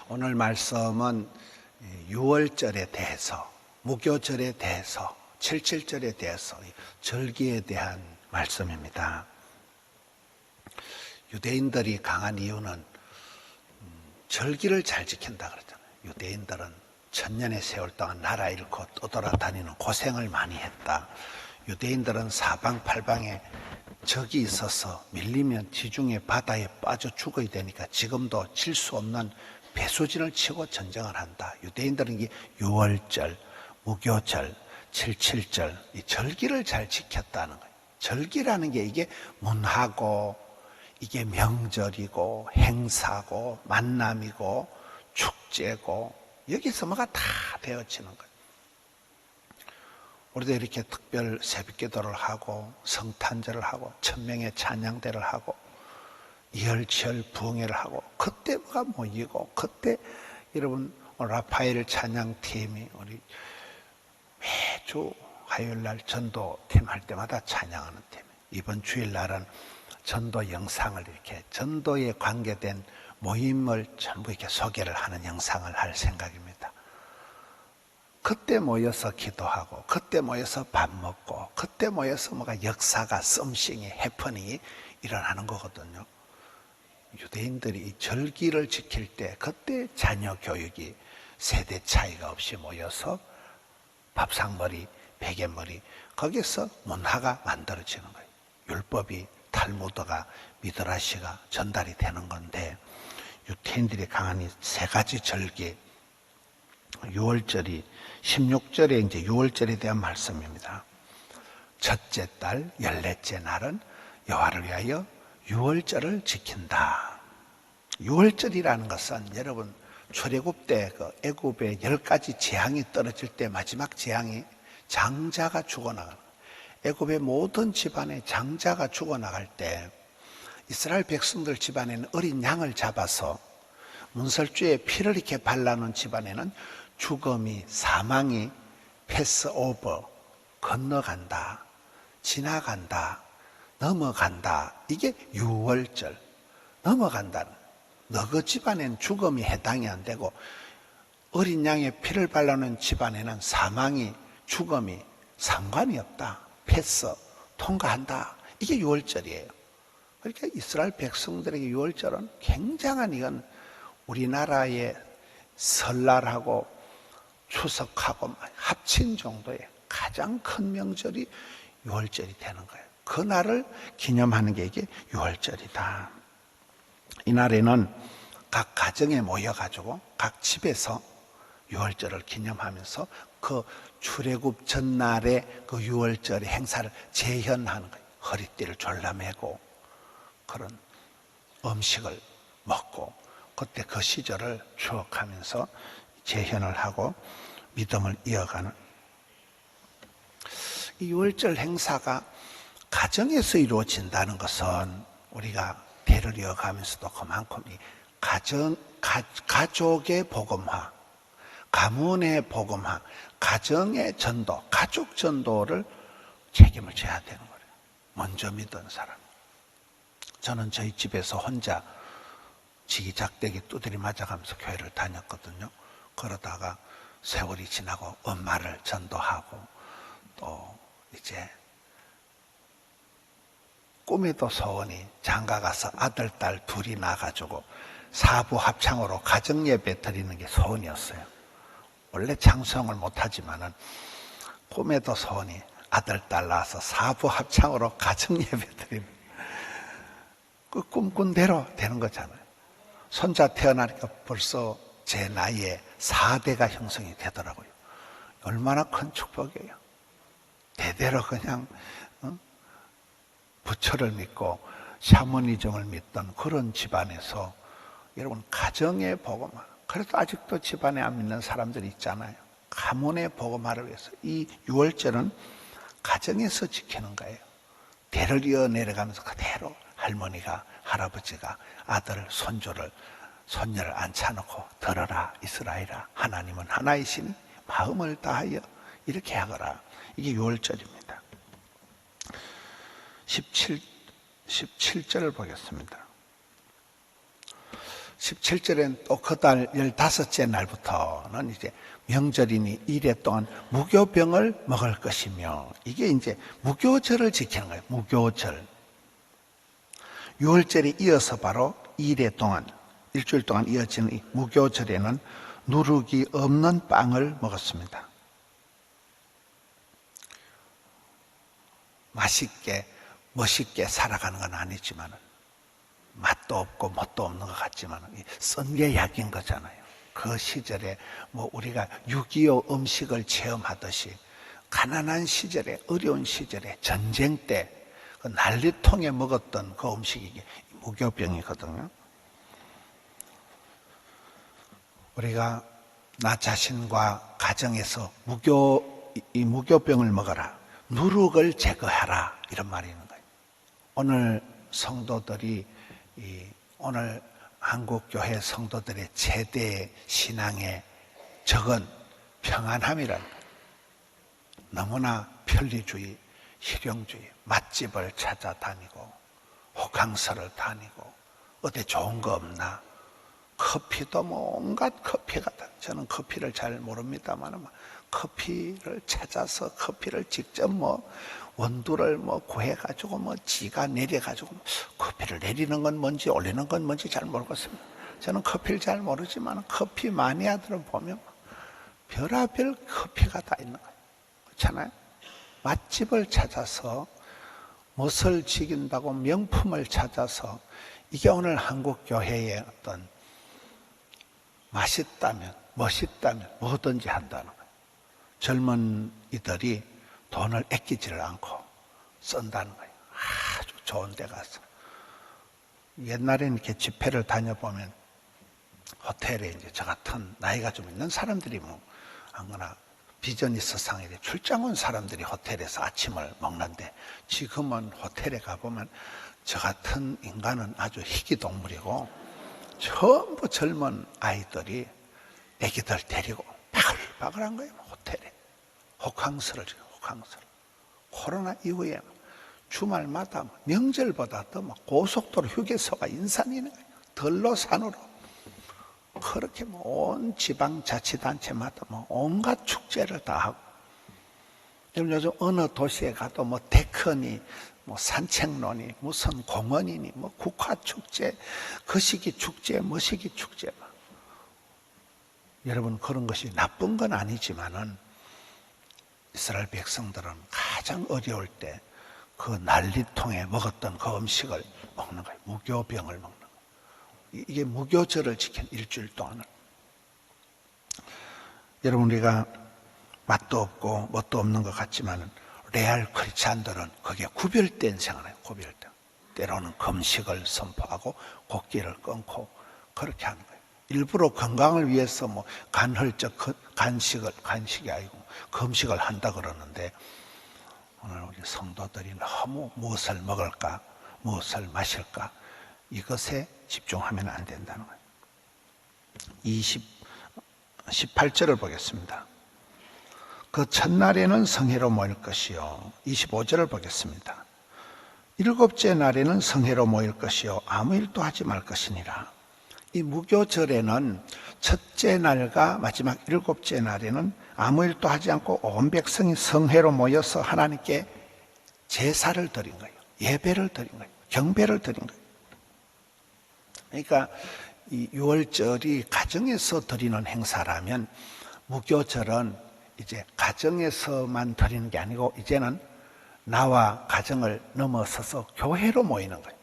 오늘 말씀은 유월절에 대해서, 무교절에 대해서, 칠칠절에 대해서, 절기에 대한 말씀입니다. 유대인들이 강한 이유는 절기를 잘 지킨다 그러잖아요. 유대인들은 천년의 세월 동안 나라 잃고 떠돌아다니는 고생을 많이 했다. 유대인들은 사방팔방에 적이 있어서 밀리면 지중해 바다에 빠져 죽어야 되니까 지금도 질 수 없는 배수진을 치고 전쟁을 한다. 유대인들은 이게 유월절, 무교절, 칠칠절, 이 절기를 잘 지켰다는 거예요. 절기라는 게 이게 문화고, 이게 명절이고, 행사고, 만남이고, 축제고, 여기서 뭐가 다 되어지는 거예요. 우리도 이렇게 특별 새벽기도를 하고, 성탄절을 하고, 천명의 찬양대를 하고, 이열치열 부흥회를 하고, 그때 뭐가 모이고, 그때 여러분 라파엘 찬양팀이 우리 매주 화요일날 전도팀 할 때마다 찬양하는 팀. 이번 주일날은 전도 영상을 이렇게 전도에 관계된 모임을 전부 이렇게 소개를 하는 영상을 할 생각입니다. 그때 모여서 기도하고, 그때 모여서 밥 먹고, 그때 모여서 뭐가 역사가, 썸씽이, 해퍼닝이 일어나는 거거든요. 유대인들이 이 절기를 지킬 때, 그때 자녀 교육이 세대 차이가 없이 모여서 밥상머리, 베개머리, 거기서 문화가 만들어지는 거예요. 율법이, 탈무드가, 미드라시가 전달이 되는 건데, 유대인들이 강한 이 세 가지 절기, 유월절이 16절에 이제 유월절에 대한 말씀입니다. 첫째 달, 14째 날은 여호와를 위하여 유월절을 지킨다. 유월절이라는 것은 여러분 출애굽 때 그 애굽에 10가지 재앙이 떨어질 때 마지막 재앙이 장자가 죽어나가는, 애굽의 모든 집안에 장자가 죽어나갈 때 이스라엘 백성들 집안에는 어린 양을 잡아서 문설주에 피를 이렇게 발라놓은 집안에는 죽음이, 사망이 패스 오버, 건너간다, 지나간다, 넘어간다. 이게 유월절, 넘어간다는. 너그 집안엔 죽음이 해당이 안 되고 어린 양의 피를 발라놓은 집안에는 사망이, 죽음이 상관이 없다. 패스, 통과한다. 이게 유월절이에요. 그러니까 이스라엘 백성들에게 유월절은 굉장한, 이건 우리나라의 설날하고 추석하고 합친 정도의 가장 큰 명절이 유월절이 되는 거예요. 그 날을 기념하는 게 이게 유월절이다. 이날에는 각 가정에 모여가지고 각 집에서 유월절을 기념하면서 그 출애굽 전날의 그 유월절의 행사를 재현하는 거예요. 허리띠를 졸라매고 그런 음식을 먹고 그때 그 시절을 추억하면서 재현을 하고 믿음을 이어가는, 이 유월절 행사가 가정에서 이루어진다는 것은 우리가 대를 이어가면서도 그만큼 이 가족의 복음화, 가문의 복음화, 가정의 전도, 가족 전도를 책임을 져야 되는 거예요. 먼저 믿은 사람. 저는 저희 집에서 혼자 지기작대기 두드리 맞아가면서 교회를 다녔거든요. 그러다가 세월이 지나고 엄마를 전도하고 또 이제 꿈에도 소원이 장가가서 아들, 딸 둘이 나가지고 사부 합창으로 가정예배 드리는 게 소원이었어요. 원래 창성을 못하지만은 꿈에도 소원이 아들, 딸 낳아서 사부 합창으로 가정예배 드리는, 그 꿈꾼 대로 되는 거잖아요. 손자 태어나니까 벌써 제 나이에 4대가 형성이 되더라고요. 얼마나 큰 축복이에요. 대대로 그냥 부처를 믿고 샤머니즘을 믿던 그런 집안에서 여러분 가정의 복음화, 그래도 아직도 집안에 안 믿는 사람들이 있잖아요. 가문의 복음화를 위해서 이 유월절은 가정에서 지키는 거예요. 대를 이어 내려가면서 그대로 할머니가, 할아버지가 아들, 손주를, 손녀를 앉혀놓고 들어라 이스라엘아, 하나님은 하나이시니 마음을 다하여 이렇게 하거라. 이게 유월절입니다. 17절을 보겠습니다. 17절엔 또 그 달 15째 날부터는 이제 명절이니 이래 동안 무교병을 먹을 것이며, 이게 이제 무교절을 지키는 거예요. 무교절. 6월절이 이어서 바로 이래 동안, 일주일 동안 이어지는 이 무교절에는 누룩이 없는 빵을 먹었습니다. 맛있게 멋있게 살아가는 건 아니지만, 맛도 없고 멋도 없는 것 같지만 쓴 게 약인 거잖아요. 그 시절에 뭐 우리가 6.25 음식을 체험하듯이 가난한 시절에, 어려운 시절에, 전쟁 때 그 난리통에 먹었던 그 음식이 이게 무교병이거든요. 우리가 나 자신과 가정에서 이 무교병을 먹어라, 누룩을 제거하라, 이런 말이 있는 거예요. 오늘 성도들이 오늘 한국교회 성도들의 최대 신앙의 적은 평안함이란, 너무나 편리주의, 실용주의, 맛집을 찾아다니고 호캉스를 다니고 어디 좋은 거 없나, 커피도 뭐 온갖 커피가 다, 저는 커피를 잘 모릅니다만 커피를 찾아서 커피를 직접 뭐 원두를 뭐 구해가지고 뭐 지가 내려가지고 커피를 내리는 건 뭔지 올리는 건 뭔지 잘 모르겠습니다. 저는 커피를 잘 모르지만 커피 마니아들은 보면 별의별 커피가 다 있는 거예요. 그렇잖아요. 맛집을 찾아서 멋을 지긴다고 명품을 찾아서, 이게 오늘 한국 교회의 어떤 맛있다면, 멋있다면 뭐든지 한다는 거예요. 젊은 이들이 돈을 아끼지를 않고 쓴다는 거예요. 아주 좋은 데 가서. 옛날에는 이렇게 집회를 다녀보면 호텔에 이제 저 같은 나이가 좀 있는 사람들이 뭐 아무나 비즈니스 상에 출장 온 사람들이 호텔에서 아침을 먹는데, 지금은 호텔에 가보면 저 같은 인간은 아주 희귀동물이고 전부 젊은 아이들이 애기들 데리고 바글바글한 거예요. 호텔에 호캉스를 지금 호캉스를. 코로나 이후에 주말마다 명절보다 더 고속도로 휴게소가 인산이네. 들로 산으로 그렇게 온 지방자치단체마다 온갖 축제를 다 하고, 요즘 어느 도시에 가도 데크니 산책로니 무슨 공원이니 국화축제, 거시기 축제, 머시기 축제. 여러분, 그런 것이 나쁜 건 아니지만은 이스라엘 백성들은 가장 어려울 때 그 난리통에 먹었던 그 음식을 먹는 거예요. 무교병을 먹는 거예요. 이게 무교절을 지킨 일주일 동안은. 여러분, 우리가 맛도 없고 멋도 없는 것 같지만 레알 크리스찬들은 그게 구별된 생활이에요. 구별된. 때로는 금식을 선포하고 곡기를 끊고 그렇게 하는 거예요. 일부러 건강을 위해서 간헐적 간식이 아니고 금식을 한다 그러는데, 오늘 우리 성도들이 너무 무엇을 먹을까, 무엇을 마실까, 이것에 집중하면 안 된다는 거예요. 18절을 보겠습니다. 그 첫날에는 성회로 모일 것이요. 25절을 보겠습니다. 일곱째 날에는 성회로 모일 것이요. 아무 일도 하지 말 것이니라. 이 무교절에는 첫째 날과 마지막 일곱째 날에는 아무 일도 하지 않고 온 백성이 성회로 모여서 하나님께 제사를 드린 거예요. 예배를 드린 거예요. 경배를 드린 거예요. 그러니까 이 6월절이 가정에서 드리는 행사라면, 무교절은 이제 가정에서만 드리는 게 아니고 이제는 나와 가정을 넘어서서 교회로 모이는 거예요.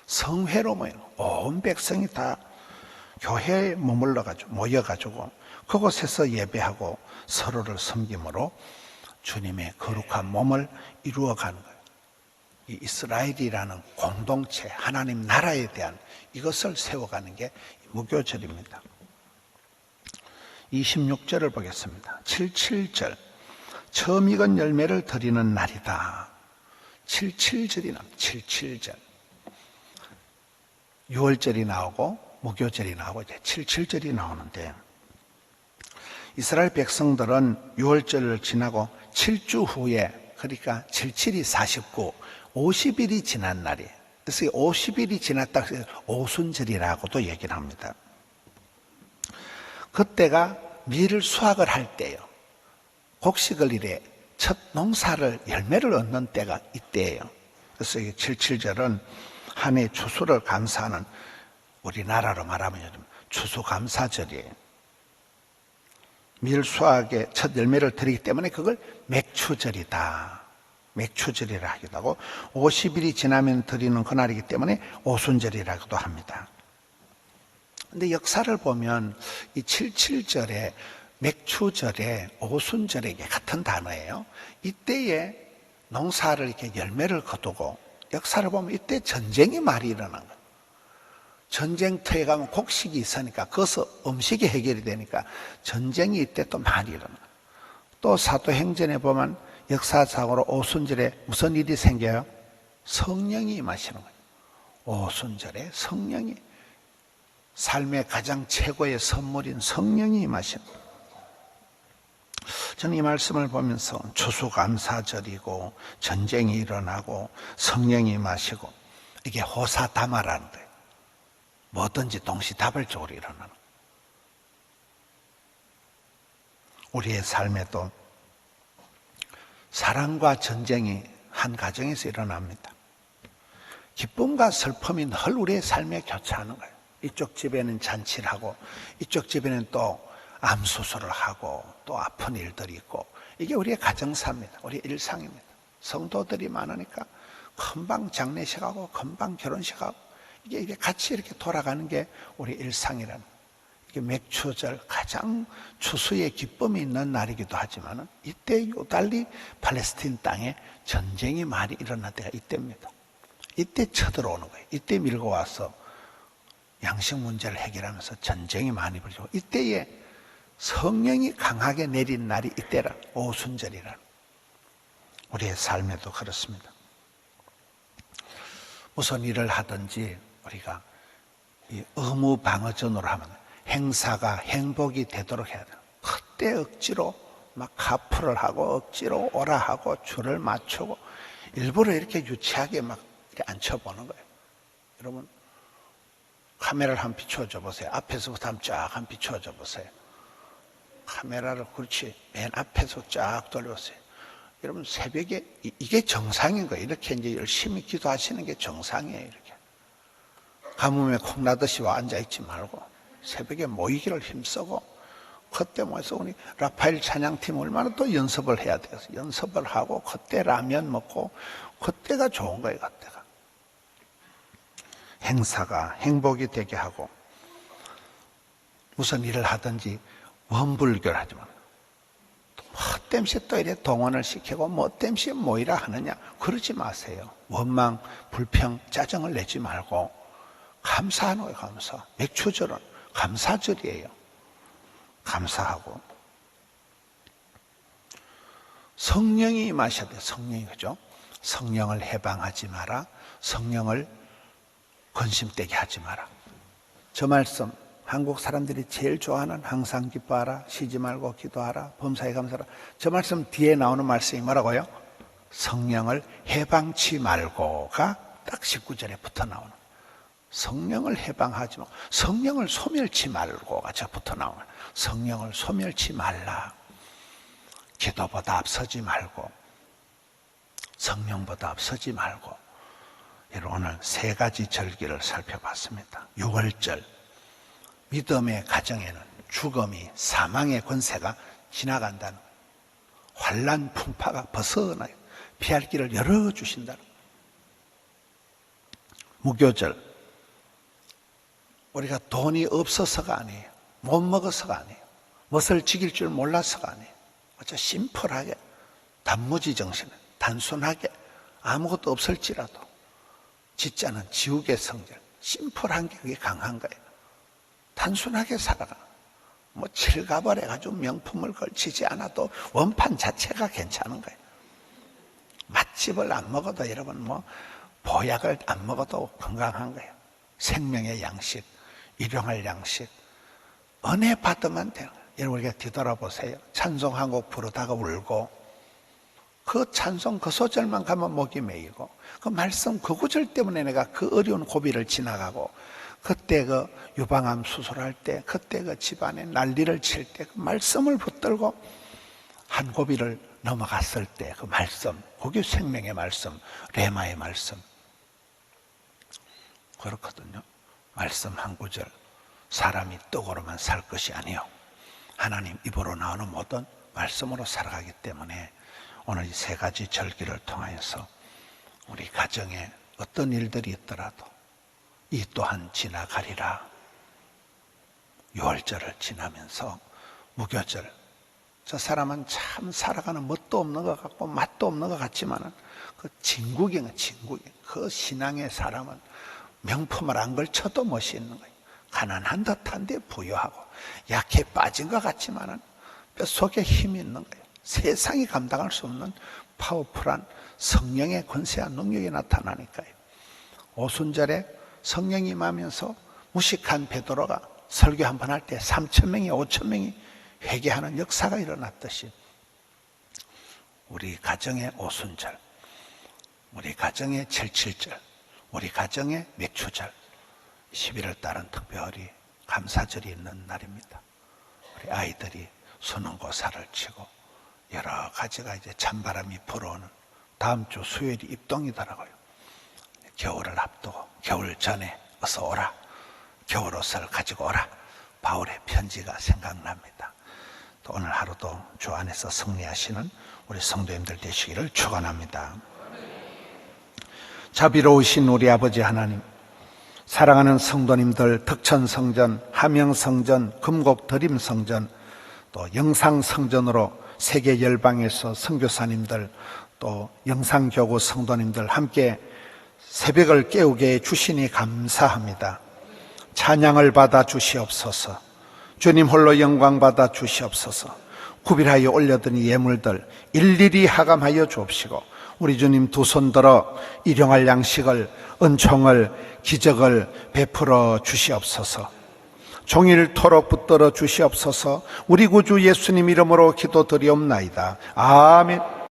성회로 모이는 거예요. 온 백성이 다 교회에 모여가지고 그곳에서 예배하고 서로를 섬김으로 주님의 거룩한 몸을 이루어가는 거예요. 이 이스라엘이라는 공동체, 하나님 나라에 대한 이것을 세워가는 게 무교절입니다. 26절을 보겠습니다. 77절. 처음 익은 열매를 드리는 날이다. 77절이 나옵니다. 77절. 6월절이 나오고 무교절이 나오고 이제 77절이 나오는데, 이스라엘 백성들은 6월절을 지나고 7주 후에, 그러니까 77이 49, 50일이 지난 날이에요. 그래서 50일이 지났다 해서 오순절이라고도 얘기를 합니다. 그때가 밀 수확을 할 때예요. 곡식을 이래 첫 농사를 열매를 얻는 때가 이때예요. 그래서 이 77절은 한 해 추수를 감사하는, 우리나라로 말하면 추수감사절이에요. 밀 수확의 첫 열매를 드리기 때문에 그걸 맥추절이다, 맥추절이라 하기도 하고, 50일이 지나면 드리는 그날이기 때문에 오순절이라고도 합니다. 근데 역사를 보면 이 77절에 맥추절에 오순절에 같은 단어예요. 이때에 농사를 이렇게 열매를 거두고, 역사를 보면 이때 전쟁이 많이 일어난 거예요. 전쟁터에 가면 곡식이 있으니까 거기서 음식이 해결이 되니까 전쟁이 이때 또 많이 일어나요. 또 사도행전에 보면 역사상으로 오순절에 무슨 일이 생겨요? 성령이 임하시는 거예요. 오순절에 성령이, 삶의 가장 최고의 선물인 성령이 임하시는 거예요. 저는 이 말씀을 보면서 추수감사절이고 전쟁이 일어나고 성령이 임하시고, 이게 호사다마라는 거예요. 뭐든지 동시다발적으로 일어나는 거예요. 우리의 삶에도 사랑과 전쟁이 한 가정에서 일어납니다. 기쁨과 슬픔이 늘 우리의 삶에 교차하는 거예요. 이쪽 집에는 잔치를 하고 이쪽 집에는 또 암수술을 하고 또 아픈 일들이 있고, 이게 우리의 가정사입니다. 우리의 일상입니다. 성도들이 많으니까 금방 장례식하고 금방 결혼식하고, 이게 같이 이렇게 돌아가는 게 우리 일상이라는 거예요. 이게 맥추절, 가장 추수의 기쁨이 있는 날이기도 하지만 이때 유달리 팔레스틴 땅에 전쟁이 많이 일어날 때가 이때입니다. 이때 쳐들어오는 거예요. 이때 밀고 와서 양식 문제를 해결하면서 전쟁이 많이 벌어지고, 이때에 성령이 강하게 내린 날이 이때라, 오순절이라. 우리의 삶에도 그렇습니다. 무슨 일을 하든지 우리가 이 의무 방어전으로 하면 행사가 행복이 되도록 해야 돼요. 그때 억지로 막 카풀을 하고 억지로 오라 하고 줄을 맞추고 일부러 이렇게 유치하게 막 이렇게 앉혀보는 거예요. 여러분, 카메라를 한번 비추어줘 보세요. 앞에서부터 한번 쫙 한번 비추어줘 보세요. 카메라를 그렇지 맨 앞에서 쫙 돌려보세요. 여러분, 새벽에 이게 정상인 거예요. 이렇게 이제 열심히 기도하시는 게 정상이에요. 이렇게 가뭄에 콩나듯이 와 앉아있지 말고 새벽에 모이기를 힘쓰고, 그때 모여서 우리 라파엘 찬양팀 얼마나 또 연습을 해야 돼서 연습을 하고, 그때 라면 먹고, 그때가 좋은 거예요. 그때가 행사가 행복이 되게 하고, 무슨 일을 하든지 원불교를 하지 말고, 뭐 땜시 또 이래 동원을 시키고 뭐 땜시 모이라 하느냐, 그러지 마세요. 원망, 불평, 짜증을 내지 말고 감사하는 거예요. 감사. 맥추절은 감사절이에요. 감사하고, 성령이 임하셔야 돼요. 성령이, 그죠? 성령을 해방하지 마라. 성령을 근심되게 하지 마라. 저 말씀 한국 사람들이 제일 좋아하는 항상 기뻐하라, 쉬지 말고 기도하라, 범사에 감사하라. 저 말씀 뒤에 나오는 말씀이 뭐라고요? 성령을 해방치 말고가 딱 19절에 붙어 나오는, 성령을 해방하지 말고 성령을 소멸치 말고가 저 붙어 나오는, 성령을 소멸치 말라. 기도보다 앞서지 말고 성령보다 앞서지 말고. 오늘 세 가지 절기를 살펴봤습니다. 6월절, 믿음의 가정에는 죽음이, 사망의 권세가 지나간다는, 환난 풍파가 벗어나요. 피할 길을 열어주신다는. 무교절, 우리가 돈이 없어서가 아니에요. 못 먹어서가 아니에요. 무엇을 지킬 줄 몰라서가 아니에요. 어째 심플하게, 단무지 정신, 단순하게 아무것도 없을지라도 짓자는 지옥의 성질, 심플한 게 그게 강한 거예요. 단순하게 살아가. 뭐 칠갑을 해가지고 명품을 걸치지 않아도 원판 자체가 괜찮은 거예요. 맛집을 안 먹어도 여러분, 뭐 보약을 안 먹어도 건강한 거예요. 생명의 양식, 일용할 양식, 은혜 받으면 돼요. 여러분, 우리가 뒤돌아보세요. 찬송 한 곡 부르다가 울고, 그 찬송 그 소절만 가면 목이 메이고, 그 말씀 그 구절 때문에 내가 그 어려운 고비를 지나가고, 그때 그 유방암 수술할 때, 그때 그 집안에 난리를 칠 때 그 말씀을 붙들고 한 고비를 넘어갔을 때 그 말씀, 그게 생명의 말씀, 레마의 말씀. 그렇거든요. 말씀 한 구절, 사람이 떡으로만 살 것이 아니요 하나님 입으로 나오는 모든 말씀으로 살아가기 때문에 오늘 이 세 가지 절기를 통하여서 우리 가정에 어떤 일들이 있더라도 이 또한 지나가리라. 6월절을 지나면서 무교절, 저 사람은 참 살아가는 멋도 없는 것 같고 맛도 없는 것 같지만은 그 진국이에요. 그 신앙의 사람은 명품을 안 걸쳐도 멋이 있는 거예요. 가난한 듯한데 부유하고 약해 빠진 것 같지만은 뼛속에 힘이 있는 거예요. 세상이 감당할 수 없는 파워풀한 성령의 권세와 능력이 나타나니까요. 오순절에 성령이 임하면서 무식한 베드로가 설교 한 번 할 때 3,000명이 5,000명이 회개하는 역사가 일어났듯이 우리 가정의 오순절, 우리 가정의 7.7절, 우리 가정의 맥추절, 11월 달은 특별히 감사절이 있는 날입니다. 우리 아이들이 수능고사를 치고 여러 가지가 이제 찬바람이 불어오는 다음 주 수요일이 입동이더라고요. 겨울을 앞두고 겨울 전에 어서 오라, 겨울옷을 가지고 오라, 바울의 편지가 생각납니다. 또 오늘 하루도 주 안에서 승리하시는 우리 성도님들 되시기를 축원합니다. 자비로우신 우리 아버지 하나님, 사랑하는 성도님들 덕천성전, 함영성전, 금곡드림성전, 또 영상성전으로 세계 열방에서 선교사님들, 또 영상교구 성도님들 함께 새벽을 깨우게 해 주시니 감사합니다. 찬양을 받아 주시옵소서. 주님 홀로 영광 받아 주시옵소서. 구별하여 올려드린 예물들 일일이 하감하여 주옵시고 우리 주님 두 손 들어 일용할 양식을, 은총을, 기적을 베풀어 주시옵소서. 종일토록 붙들어 주시옵소서. 우리 구주 예수님 이름으로 기도드리옵나이다. 아멘.